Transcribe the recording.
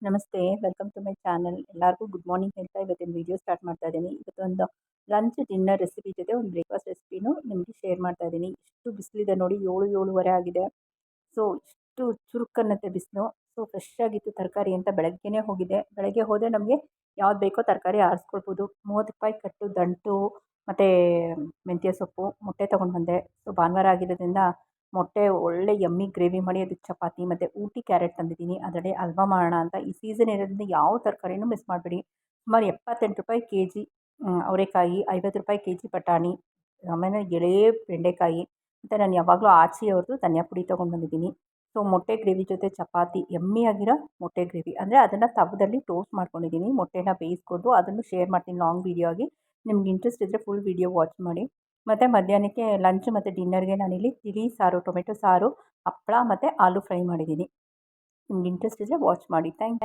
ನಮಸ್ತೆ, welcome to my channel. ಎಲ್ಲರಿಗೂ good morning ಹೇಳ್ತಾ ಇವತ್ತಿನ ವೀಡಿಯೋ ಸ್ಟಾರ್ಟ್ ಮಾಡ್ತಾ ಇದ್ದೀನಿ. ಇವತ್ತೊಂದು ಲಂಚ್ ಡಿನ್ನರ್ ರೆಸಿಪಿ ಜೊತೆ ಒಂದು ಬ್ರೇಕ್ಫಾಸ್ಟ್ ರೆಸಿಪಿನೂ ನಿಮಗೆ ಶೇರ್ ಮಾಡ್ತಾ ಇದ್ದೀನಿ. ಇಷ್ಟು ಬಿಸಿಲಿದೆ ನೋಡಿ, 7:07 ಆಗಿದೆ. ಸೊ ಇಷ್ಟು ಚುರುಕನ್ನತ್ತೆ ಬಿಸಿಲು. ಸೊ ಫ್ರೆಶ್ ಆಗಿತ್ತು ತರಕಾರಿ ಅಂತ ಬೆಳಗ್ಗೆನೇ ಹೋಗಿದೆ. ಬೆಳಗ್ಗೆ ಹೋದರೆ ನಮಗೆ ಯಾವ್ದು ಬೇಕೋ ತರಕಾರಿ ಆರಿಸ್ಕೊಳ್ಬೋದು. 30 ರೂಪಾಯಿ ಕಟ್ಟು ದಂಟು ಮತ್ತು ಮೆಂತ್ಯ ಸೊಪ್ಪು, ಮೊಟ್ಟೆ ತೊಗೊಂಡು ಬಂದೆ. ಸೊ ಭಾನುವಾರ ಆಗಿರೋದ್ರಿಂದ ಮೊಟ್ಟೆ ಒಳ್ಳೆ ಯಮ್ಮಿ ಗ್ರೇವಿ ಮಾಡಿ ಅದಕ್ಕೆ ಚಪಾತಿ ಮತ್ತು ಊಟಿ ಕ್ಯಾರೆಟ್ ತಂದಿದ್ದೀನಿ. ಅದರಲ್ಲಿ ಹಲ್ವಾ ಮಾಡೋಣ ಅಂತ. ಈ ಸೀಸನ್ ಇರೋದ್ರಿಂದ ಯಾವ ತರಕಾರಿನೂ ಮಿಸ್ ಮಾಡಬೇಡಿ. ಸುಮಾರು 78 ರೂಪಾಯಿ ಕೆ ಜಿ ಅವರೆಕಾಯಿ, 50 ರೂಪಾಯಿ ಕೆ ಜಿ ಬಟಾಣಿ, ಆಮೇಲೆ ಎಳೆ ಬೆಂಡೆಕಾಯಿ ಮತ್ತು ನಾನು ಯಾವಾಗಲೂ ಆಚೆಯವ್ರದ್ದು ಧನಿಯಾ ಪುಡಿ ತೊಗೊಂಡು ಬಂದಿದ್ದೀನಿ. ಸೊ ಮೊಟ್ಟೆ ಗ್ರೇವಿ ಜೊತೆ ಚಪಾತಿ, ಯಮ್ಮಿ ಆಗಿರೋ ಮೊಟ್ಟೆ ಗ್ರೇವಿ ಅಂದರೆ ಅದನ್ನು ತವದಲ್ಲಿ ಟೋಸ್ಟ್ ಮಾಡ್ಕೊಂಡಿದ್ದೀನಿ. ಮೊಟ್ಟೆನ ಬೇಯಿಸ್ಕೊಂಡು ಅದನ್ನು ಶೇರ್ ಮಾಡ್ತೀನಿ ಲಾಂಗ್ ವೀಡಿಯೋ ಆಗಿ. ನಿಮ್ಗೆ ಇಂಟ್ರೆಸ್ಟ್ ಇದ್ದರೆ ಫುಲ್ ವೀಡಿಯೋ ವಾಚ್ ಮಾಡಿ. ಮತ್ತು ಮಧ್ಯಾಹ್ನಕ್ಕೆ ಲಂಚ್ ಮತ್ತು ಡಿನ್ನರ್ಗೆ ನಾನಿಲ್ಲಿ ತಿಳಿ ಸಾರು, ಟೊಮೆಟೊ ಸಾರು, ಹಪ್ಪಳ ಮತ್ತು ಆಲೂ ಫ್ರೈ ಮಾಡಿದ್ದೀನಿ. ನಿಮ್ಗೆ ಇಂಟ್ರೆಸ್ಟ್ ಇದ್ದರೆ ವಾಚ್ ಮಾಡಿ. ಥ್ಯಾಂಕ್